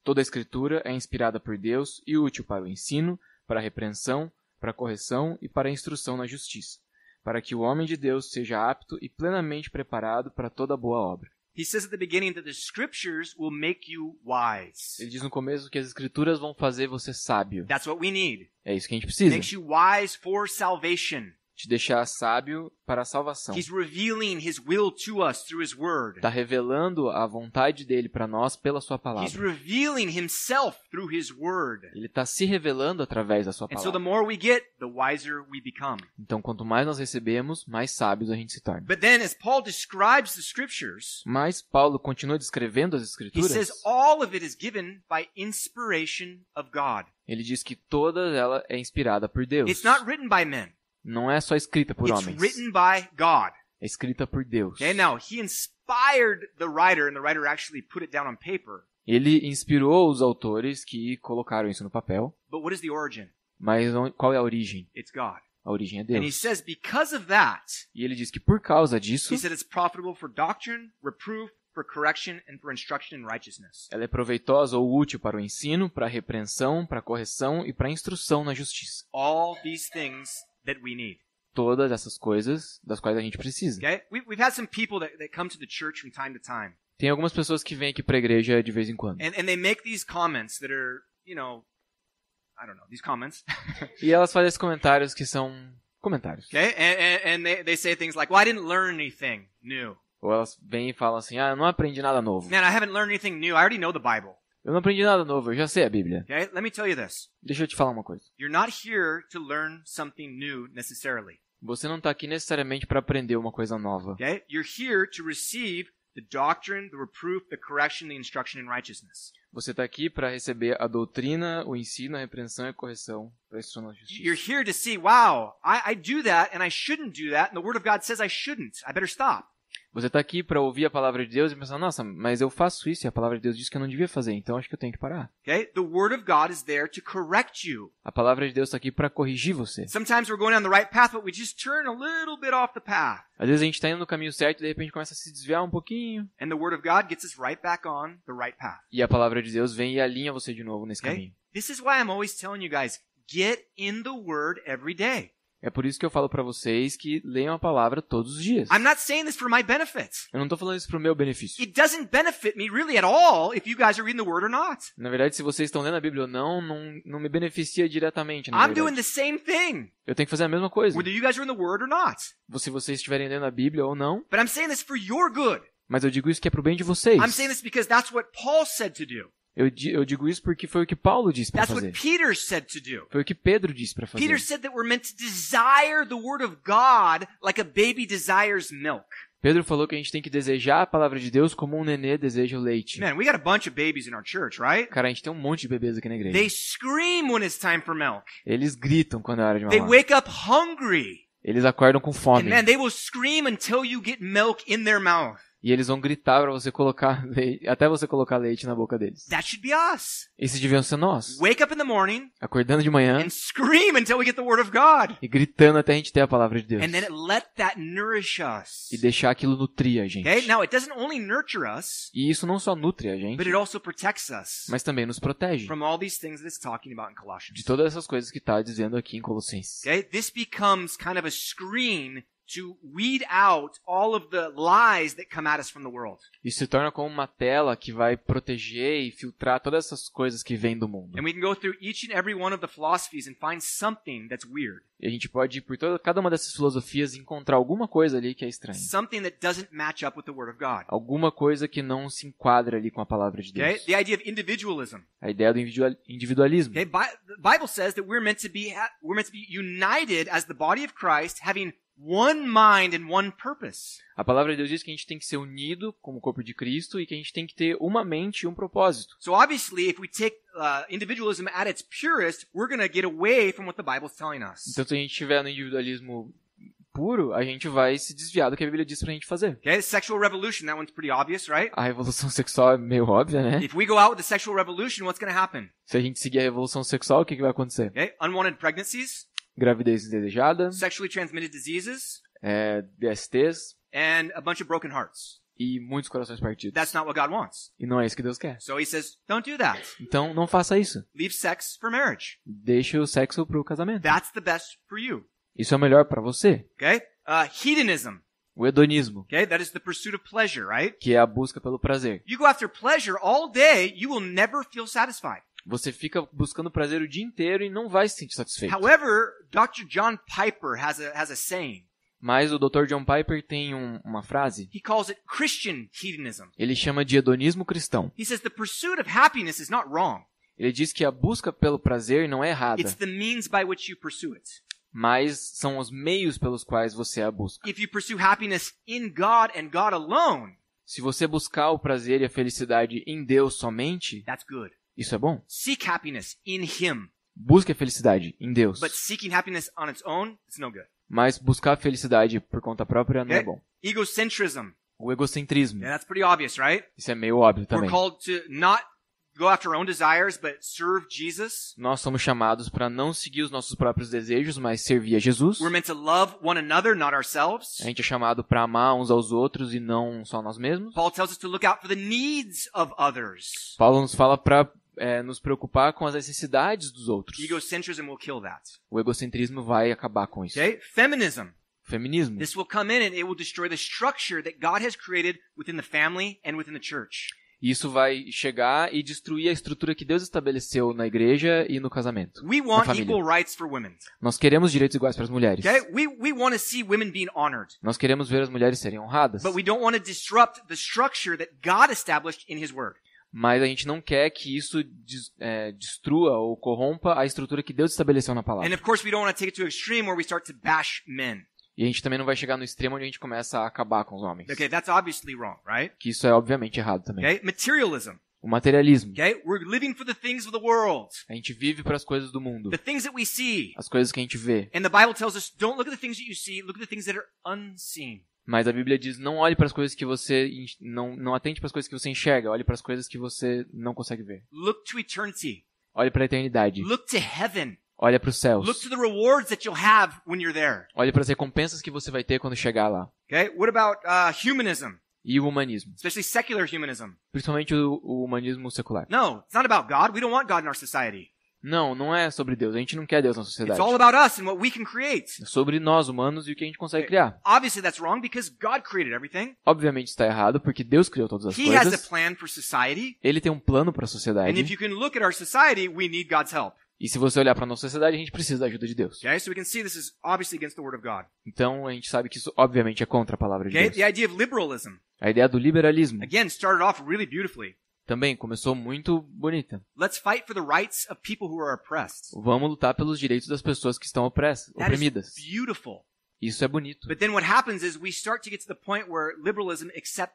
Toda a Escritura é inspirada por Deus e útil para o ensino, para a repreensão, para a correção e para a instrução na justiça, para que o homem de Deus seja apto e plenamente preparado para toda boa obra. He says at the beginning that the scriptures will make you wise. Ele diz no começo que as Escrituras vão fazer você sábio. That's what we need. É isso que a gente It precisa. makes you wise for salvation. Te deixar sábio para a salvação. He's revealing his will to us through his word. Está revelando a vontade dele para nós pela sua He's palavra. revealing himself through his word. Ele está se revelando através da sua And so the palavra. more we get, the wiser we become. Então, quanto mais nós recebemos, mais sábios a gente se torna. But then as Paul describes the scriptures, Mas Paulo continua descrevendo as he Escrituras. says all of it is given by inspiration of God. Ele diz que toda ela é inspirada por Deus. It's not written by men. Não é só escrita por It's homens. written by God. É escrita por Deus. Okay, now he inspired the writer, and the writer actually put it down on paper. Ele inspirou os autores que colocaram isso no papel. But what is the origin? Mas qual é a origem? It's God. A origem é And he Deus. says because of that, E ele diz que por causa disso, he said it's profitable for doctrine, reproof, for correction, and for instruction in righteousness. ela é proveitosa ou útil para o ensino, para a repreensão, para a correção e para a instrução na justiça. All these things that we need. Todas essas coisas das quais a gente precisa. Okay? We've had some people that come to the church from time to time. Tem algumas pessoas que vêm aqui para a igreja de vez em quando. And they make these comments that are, I don't know, these comments. E elas fazem esses comentários que são Comentários. Okay? And they say things like, well, I didn't learn anything new. Ou elas vêm e falam assim, eu não aprendi nada novo. Man, I haven't learned anything new. I already know the Bible. Eu não aprendi nada novo, eu já sei a Bíblia. Okay? Let me tell you this. Deixa eu te falar uma coisa. You're not here to learn something new necessarily. Você não está aqui necessariamente para aprender uma coisa nova. Okay? You're here to receive the doctrine, the reproof, the correction, the instruction in righteousness. Você está aqui para receber a doutrina, o ensino, a repreensão e a correção para instrução na justiça. You're here to see, wow, I do that and I shouldn't do that, and the Word of God says I shouldn't. I better stop. Você está aqui para ouvir a palavra de Deus e pensar, nossa, mas eu faço isso e a palavra de Deus diz que eu não devia fazer, então acho que eu tenho que parar. Okay? The Word of God is there to correct you. A palavra de Deus está aqui para corrigir você. Sometimes we're going down the right path, but we just turn a little bit off the path. Às vezes a gente está indo no caminho certo e de repente começa a se desviar um pouquinho. And the Word of God gets us right back on the right path. E a palavra de Deus vem e alinha você de novo nesse Okay? caminho. This is why I'm always telling you guys, get in the Word every day. É por isso que eu falo para vocês que leiam a palavra todos os dias. I'm not saying this for my benefit. Eu não estou falando isso para o meu benefício. It doesn't benefit me really at all if you guys are reading the Word or not. Na verdade, se vocês estão lendo a Bíblia ou não me beneficia diretamente, na I'm doing verdade. the same thing, Eu tenho que fazer a mesma coisa. whether you guys are in the Word or not. Se vocês estiverem lendo a Bíblia ou não, But I'm saying this for your good. mas eu digo isso que é pro bem de vocês. I'm saying this because that's what Paul said to do. Eu digo isso porque foi o que Paulo disse para That's fazer. what Peter said to do. Foi o que Pedro disse para fazer. Peter said that we're meant to desire the Word of God like a baby desires milk. Pedro falou que a gente tem que desejar a palavra de Deus como um nenê deseja o leite. Man, we got a bunch of babies in our church, right? Cara, a gente tem um monte de bebês aqui na igreja. They scream when it's time for milk. Eles gritam quando é hora de They mamar. wake up hungry. Eles acordam com And fome. man, they will scream until you get milk in their mouth. E eles vão gritar para você colocar leite, até você colocar leite na boca deles. That should be us. Esses deviam ser nós. Wake up in the morning Acordando de manhã and scream until we get the Word of God. e gritando até a gente ter a palavra de Deus. And then let that nourish us. E deixar aquilo nutrir a gente. Okay? Now, it doesn't only nurture us, E isso não só nutre a but gente, it also protects us mas também nos protege from all these things that it's talking about in de Colossians. todas essas coisas que está dizendo aqui em Colossenses. Okay? This becomes kind of a screen to weed out all of the lies that come at us from the world. Isso se torna como uma tela que vai proteger e filtrar todas essas coisas que vêm do mundo. And we can go through each and every one of the philosophies and find something that's weird. E a gente pode ir por cada uma dessas filosofias e encontrar alguma coisa ali que é estranha. Something that doesn't match up with the Word of God. Alguma coisa que não se enquadra ali com a palavra de Okay? Deus. The idea of individualism. A ideia do individualismo. Okay? The Bible says that we're meant to be united as the body of Christ, having one mind and one purpose. A palavra de Deus diz que a gente tem que ser unido como corpo de Cristo e que a gente tem que ter uma mente e um propósito. So obviously, if we take individualism at its purest, we're going to get away from what the Bible is telling us. Então, se a gente estiver no individualismo puro, a gente vai se desviar do que a Bíblia diz pra gente fazer. Okay, the sexual revolution, that one's pretty obvious, right? A revolução sexual é meio óbvia, né? If we go out with the sexual revolution, what's going to happen? Se a gente seguir a revolução sexual, o que vai acontecer? Okay, unwanted pregnancies, Gravidez indesejada, sexually transmitted diseases, DSTs and a bunch of broken hearts. e muitos corações partidos. That's not what God wants. E não é isso que Deus quer. So he says, don't do that. Então, não faça isso. Leave sex for marriage. Deixe o sexo pro casamento. That's the best for you. Isso é o melhor pra você. Okay? Hedonism. O hedonismo, Okay? That is the pursuit of pleasure, right? que é a busca pelo prazer. You go after pleasure all day, you will never feel satisfied. Você fica buscando prazer o dia inteiro e não vai se sentir satisfeito. However, Dr. John Piper has a saying. Mas o Dr. John Piper tem uma frase. He calls it Christian hedonism. Ele chama de hedonismo cristão. He says the pursuit of happiness is not wrong. Ele diz que a busca pelo prazer não é errada, It's the means by which you pursue it. mas são os meios pelos quais você a busca. If you pursue happiness in God and God alone, Se você buscar o prazer e a felicidade em Deus somente, that's good. isso é bom. Seek happiness in Him. Busque a felicidade em Deus. But seeking happiness on its own, it's no good. Mas buscar a felicidade por conta própria não é Okay? bom. Egocentrism. O egocentrismo, Yeah, that's pretty obvious, right? isso é meio óbvio We're também. called to not go after our own desires, but serve Jesus. Nós somos chamados para não seguir os nossos próprios desejos, mas servir a Jesus. We're meant to love one another, not ourselves. A gente é chamado para amar uns aos outros e não só nós mesmos. Paul tells us to look out for the needs of others. Paulo nos fala para nos preocupar com as necessidades dos outros. Egocentrism will kill that. O egocentrismo vai acabar com isso. Okay? Feminism. Feminismo. This will come in and it will destroy the structure that God has created within the family and within the church. E isso vai chegar e destruir a estrutura que Deus estabeleceu na igreja e no casamento. We na want família. equal rights for women. Nós queremos direitos iguais para as mulheres. Okay? We want to see women being honored. Nós queremos ver as mulheres serem honradas. But we don't want to disrupt the structure that God established in His Word. Mas a gente não quer que isso destrua ou corrompa a estrutura que Deus estabeleceu na palavra. And of course, we don't want to take it to an extreme where we start to bash men. E a gente também não vai chegar no extremo onde a gente começa a acabar com os homens. Okay, that's obviously wrong, right? Que isso é obviamente errado também. Okay, materialism. O materialismo. Okay, we're living for the things of the world, A gente vive para as coisas do mundo. the things that we see. As coisas que a gente vê. And the Bible tells us, don't look at the things that you see, look at the things that are unseen. Mas a Bíblia diz, não olhe para as coisas que você... Não atente para as coisas que você enxerga. Olhe para as coisas que você não consegue ver. Look to eternity. Olhe para a eternidade. Look to heaven. Olhe para os céus. Look to the rewards that you'll have when you're there. Olhe para as recompensas que você vai ter quando chegar lá. Okay, what about humanism, E o humanismo. especially secular humanism? Principalmente o humanismo secular. No, it's not about God. We don't want God in our society. Não é sobre Deus. A gente não quer Deus na It's sociedade. all about us and what we can create. É sobre nós, humanos, e o que a gente consegue criar. Obviously, that's wrong because God created everything. Obviamente está errado, porque Deus criou todas as He has a coisas. plan for society. Ele tem um plano para a And if sociedade. you can look at our society, we need God's help. E se você olhar para a nossa sociedade, a gente precisa da ajuda de Deus. Okay, so we can see this is obviously against the Word of God. Então a gente sabe que isso obviamente é contra a palavra de Okay, Deus. the idea of liberalism, A ideia do liberalismo again, started off really beautifully. também começou muito bonita. Let's fight for the rights of people who are oppressed. Vamos lutar pelos direitos das pessoas que estão That is oprimidas. beautiful. Isso é bonito. But then what happens is we start to get to the point where liberalism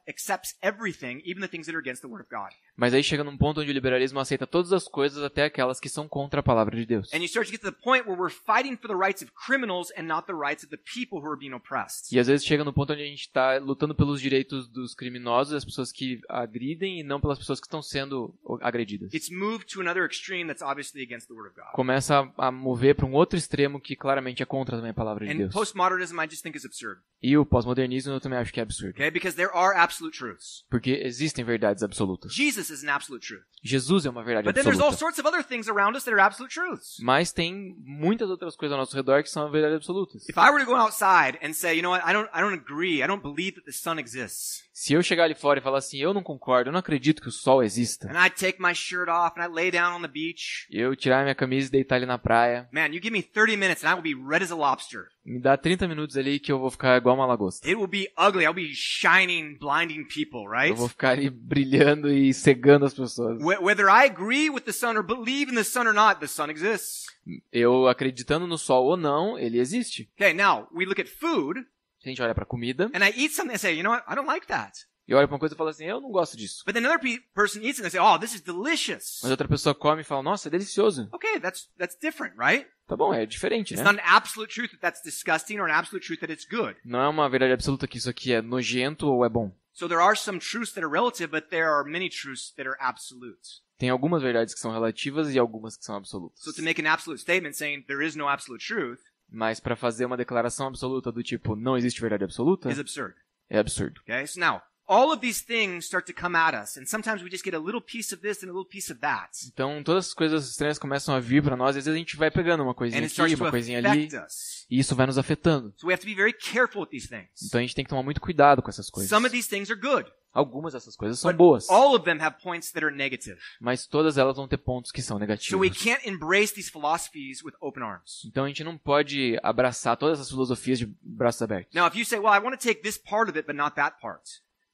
accepts everything, even the things that are against the Word of God. Mas aí chega num ponto onde o liberalismo aceita todas as coisas, até aquelas que são contra a palavra de Deus. And you start to get to the point where we're fighting for the rights of criminals and not the rights of the people who are being oppressed. E às vezes chega no ponto onde a gente está lutando pelos direitos dos criminosos, das pessoas que agridem, e não pelas pessoas que estão sendo agredidas. It's moved to another extreme that's obviously against the Word of God. Começa a mover para um outro extremo que claramente é contra também a palavra de And Deus. postmodernism I just think is absurd. E o pós-modernismo eu também acho que é absurdo. Okay? Because there are absolute truths. Porque existem verdades absolutas. Jesus is an absolute truth. Jesus é uma verdade But then there's all absoluta. sorts of other things around us that are absolute truths. Mas tem muitas outras coisas ao nosso redor que são verdades absolutas. If I were to go outside and say, you know what, I don't agree, I don't believe that the sun exists. Se eu chegar ali fora e falar assim, eu não concordo, eu não acredito que o sol exista. And I take my shirt off and I lay down on the beach. Eu tirar minha camisa e deitar ali na praia. Man, you give me 30 minutes and I will be red as a lobster. Me dá 30 minutos ali que eu vou ficar igual uma lagosta. It will be ugly. I'll be shining, blinding people, right? Eu vou ficar ali brilhando e cegando as pessoas. Whether I agree with the sun or believe in the sun or not, the sun exists. Eu acreditando no sol ou não, ele existe. Okay, now we look at food Se a gente olha pra comida, and I eat something and say, you know what, I don't like that. e olha pra uma coisa e fala assim, eu não gosto disso. But then another person eats it and they say, oh, this is delicious. Mas outra pessoa come e fala, nossa, é delicioso. Okay, that's different, right? Tá bom, é diferente, It's né? not an absolute truth that that's disgusting or an absolute truth that it's good. Não é uma verdade absoluta que isso aqui é nojento ou é bom. So there are some truths that are relative, but there are many truths that are absolute. Tem algumas verdades que são relativas e algumas que são absolutas. So to make an absolute statement saying there is no absolute truth Mas pra fazer uma declaração absoluta do tipo, não existe verdade absoluta, is absurd. é absurdo. Okay, so now all of these things start to come at us, and sometimes we just get a little piece of this and a little piece of that, Então, todas as coisas estranhas começam a vir pra nós, e às vezes a gente vai pegando uma and coisinha it aqui, starts to uma coisinha ali, affect us. e isso vai nos afetando. So we have to be very careful with these things. Então a gente tem que tomar muito cuidado com essas coisas. Some of these things are good, Algumas dessas coisas são but boas, all of them have points that are negative. mas todas elas vão ter pontos que são So we negativos. can't embrace these philosophies with open arms. Então a gente não pode abraçar todas as filosofias de braços abertos. Now, if you say, well, I want to take this part of it, but not that part.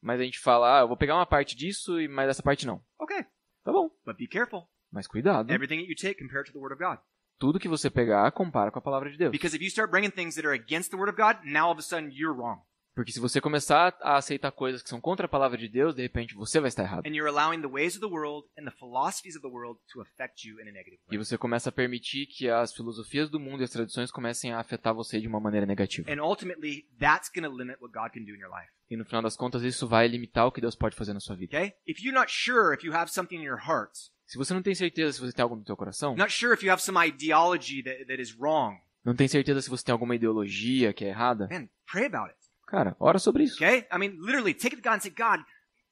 Mas a gente fala, eu vou pegar uma parte disso, mas essa parte não. Okay, Tá bom, but be careful. mas cuidado. Everything that you take, compare it to the Word of God. Tudo que você pegar, compara com a palavra de Deus. Because if you start bringing things that are against the Word of God, now all of a sudden you're wrong. Porque se você começar a aceitar coisas que são contra a palavra de Deus, de repente você vai estar errado. And you're allowing the ways of the world and the philosophies of the world to affect you in a negative E way. você começa a permitir que as filosofias do mundo e as tradições comecem a afetar você de uma maneira negativa. And ultimately, that's going to limit what God can do in your life. E no final das contas, isso vai limitar o que Deus pode fazer na sua vida. Okay? If you're not sure if you have something in your heart, Se você não tem certeza se você tem algo no teu coração, not sure if you have some ideology that is wrong, não tem certeza se você tem alguma ideologia que é errada, man, pray about it. cara, ora sobre isso. Okay? I mean, literally, take it to God and say, God,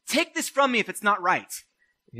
take this from me if it's not right.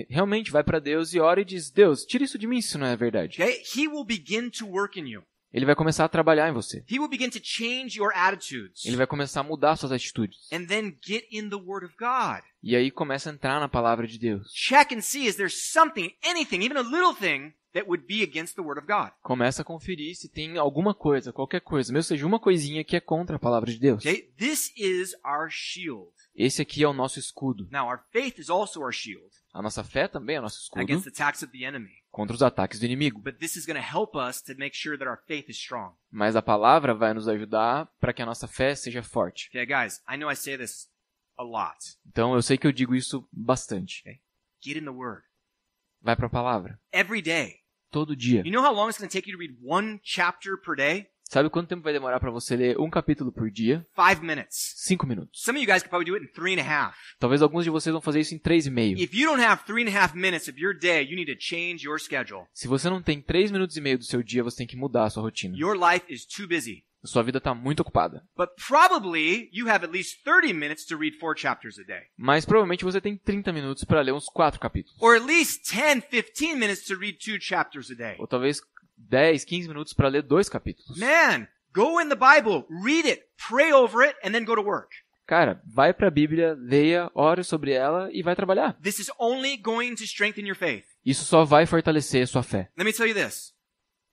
Realmente vai pra Deus e ora e diz, Deus, tira isso de mim se não é verdade. Okay? He will begin to work in you. Ele vai começar a trabalhar em você. He will begin to change your attitudes. Ele vai começar a mudar suas atitudes. And then get in the Word of God. E aí começa a entrar na palavra de Deus. Check and see, is there something, anything, even a little thing, that would be against the Word of God? Começa a conferir se tem alguma coisa, qualquer coisa, mesmo seja uma coisinha que é contra a palavra de Deus. Okay? This is our shield. Esse aqui é o nosso escudo. Now, our faith is also our shield A nossa fé também é o nosso escudo against the attacks of the enemy. contra os ataques do inimigo. But this is going to help us to make sure that our faith is strong. Mas a palavra vai nos ajudar para que a nossa fé seja forte. Okay, guys, I know I say this a lot. Então eu sei que eu digo isso bastante. Get in the Word. Vai para a palavra. Every day. Todo dia. You know how long it's going to take you to read one chapter per day? Sabe quanto tempo vai demorar para você ler um capítulo por dia? 5 minutes. 5 minutos. Some of you guys could probably do it in 3.5. Talvez alguns de vocês vão fazer isso em 3,5. If you don't have 3.5 minutes of your day, you need to change your schedule. Se você não tem 3 minutos e meio do seu dia, você tem que mudar a sua rotina. Your life is too busy. A sua vida está muito ocupada. But probably you have at least 30 minutes to read 4 chapters a day. Mas provavelmente você tem 30 minutos para ler uns 4 capítulos. Or at least 10, 15 minutes to read 2 chapters a day. Ou talvez 10, 15 minutos para ler 2 capítulos. Man, go in the Bible, read it, pray over it, and then go to work. Cara, vai para a Bíblia, leia, ore sobre ela e vai trabalhar. This is only going to strengthen your faith. Isso só vai fortalecer a sua fé. Let me tell you this.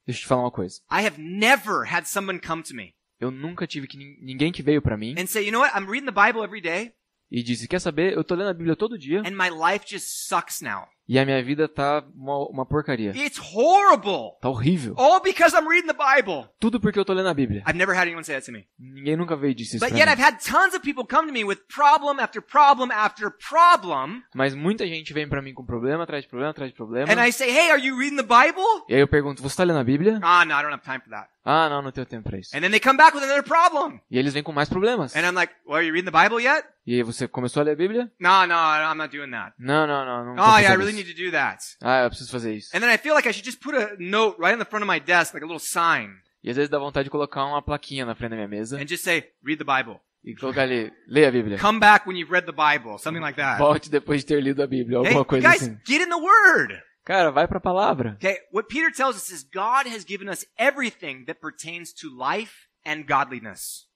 Deixa eu te falar uma coisa. I have never had someone come to me Eu nunca tive ninguém que veio para mim and say, you know what, I'm reading the Bible every day, e disse, quer saber, eu tô lendo a Bíblia todo dia and my life just sucks now. e a minha vida tá uma porcaria. It's horrible. Tá horrível. All because I'm reading the Bible. Tudo porque eu tô lendo a Bíblia. I've never had anyone say that to me. Ninguém nunca veio e disse isso But pra yet mim. I've had tons of people come to me with problem after problem after problem. Mas muita gente vem pra mim com problema atrás de problema atrás de problema. And I say, hey, are you reading the Bible? E aí eu pergunto, você tá lendo a Bíblia? Ah, no, I don't have time for that. Ah, não tenho tempo pra isso. And then they come back with another problem. E eles vêm com mais problemas. And I'm like, well, are you reading the Bible yet? E aí você começou a ler a Bíblia? No, I'm not doing that. Não tô Oh, yeah, I fazendo really isso. need to do that. Ah, eu preciso fazer isso. And then I feel like I should just put a note right on the front of my desk, like a little sign, E às vezes dá vontade de colocar uma plaquinha na frente da minha mesa and just say, read the Bible. e colocar ali, leia a Bíblia. Come back when you've read the Bible, something like that. Volte depois de ter lido a Bíblia, Hey, alguma you coisa guys, assim. get in the Word. Cara, vai pra palavra. Okay, what Peter tells us is God has given us everything that pertains to life and godliness.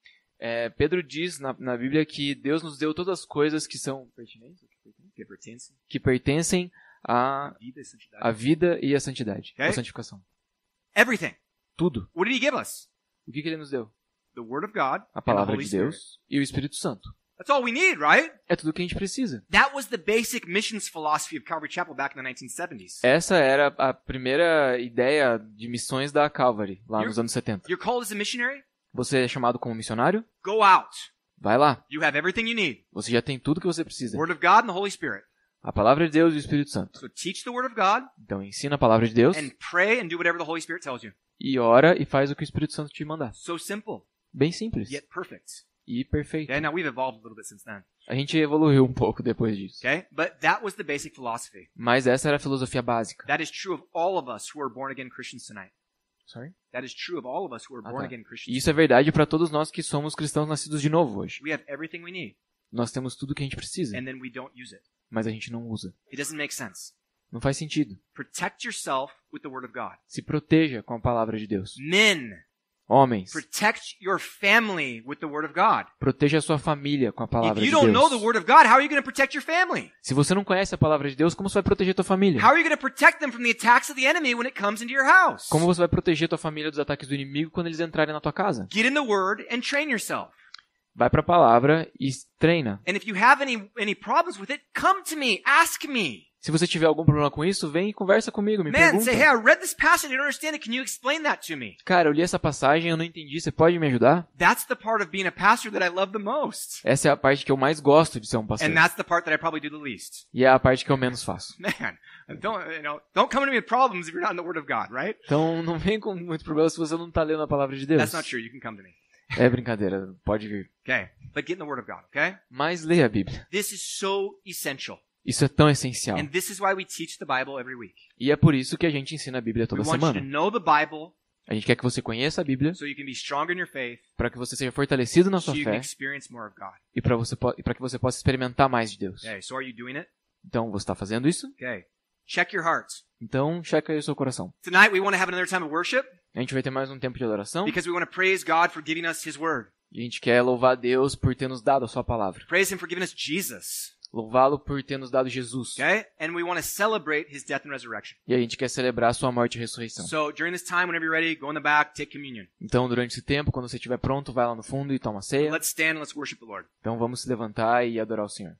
Pedro diz na Bíblia que Deus nos deu todas as coisas que são pertinentes, que pertencem à vida e à santidade, Okay. à santificação. Everything. Tudo. What did he give us? O que ele nos deu? The Word of God A and the palavra Holy de Spirit. Deus e o Espírito Santo. That's all we need, right? É tudo o que a gente precisa. That was the basic missions philosophy of Calvary Chapel back in the 1970s. Essa era a primeira ideia de missões da Calvary, lá nos anos 70. You're called as a missionary? Você é chamado como missionário? Go out. Vai lá. You have everything you need. Você já tem tudo que você precisa. Word of God and the Holy Spirit. A palavra de Deus e o Espírito Santo. So teach the Word of God Então ensina a palavra de Deus and pray and do whatever the Holy Spirit tells you. e ora e faz o que o Espírito Santo te mandar. So simple, Bem simples yet perfect. e perfeito. Okay, now we've evolved a little bit since then. A gente evoluiu um pouco depois disso. Okay? But that was the basic philosophy. Mas essa era a filosofia básica. That is true of all of us who are born again Christians tonight. Sorry? That is true of all of us who are born again E Christians. isso é verdade para todos nós que somos cristãos nascidos de novo hoje. We have everything we need, Nós temos tudo que a gente precisa, and then we don't use it. mas a gente não usa. It doesn't make sense. Não faz sentido. Protect yourself with the Word of God. Se proteja com a palavra de Deus. Men, Homens, protect your family with the Word of God. proteja a sua família com a palavra If de you don't know the Deus. Word of God, how are you going to protect your family? Se você não conhece a palavra de Deus, como você vai proteger a tua família? How are you going to protect them from the attacks of the enemy when it comes into your house? Como você vai proteger a tua família dos ataques do inimigo quando eles entrarem na tua casa? Get in the Word and train yourself. Vai para a palavra e treina. And if you have any problems with it, come to me, ask me. Se você tiver algum problema com isso, vem e conversa comigo, me Man, say, hey, pergunta. I read this passage, I don't understand it. Can you explain that to me? Cara, eu li essa passagem, eu não entendi, você pode me ajudar? That's the part of being a pastor that I love the most. Essa é a parte que eu mais gosto de ser um pastor. And that's the part that I probably do the least. E é a parte que eu menos faço. Man, don't come to me with problems if you're not in the Word of God, right? Então não vem com muito problema se você não está lendo a palavra de Deus. That's not true. You can come to me. É brincadeira, pode vir. Okay. But get in the Word of God, okay? Mas leia a Bíblia. This is so essential. Isso é tão essencial. And this is why we teach the Bible every week. E é por isso que a gente ensina a Bíblia We toda want you to semana. know the Bible A gente quer que você conheça a Bíblia so you can be stronger in your faith, para que você seja fortalecido na so sua you can fé experience more of God. e para que você possa experimentar mais de Deus. Okay, so are you doing it? Então, você está fazendo isso? Okay. Check your heart. Então, checa aí o seu coração. Tonight we want to have another time of worship A gente vai ter mais um tempo de adoração because we want to praise God for giving us His Word. e a gente quer louvar a Deus por ter nos dado a sua palavra. Praise Him for giving us Jesus. Louvá-lo por ter nos dado Jesus. Okay? And we want to celebrate His death and resurrection. E a gente quer celebrar a sua morte e ressurreição. So during this time, whenever you're ready, go in the back, take communion. Então, durante esse tempo, quando você estiver pronto, vai lá no fundo e toma a ceia. Let's stand and let's worship the Lord. Então, vamos se levantar e adorar o Senhor.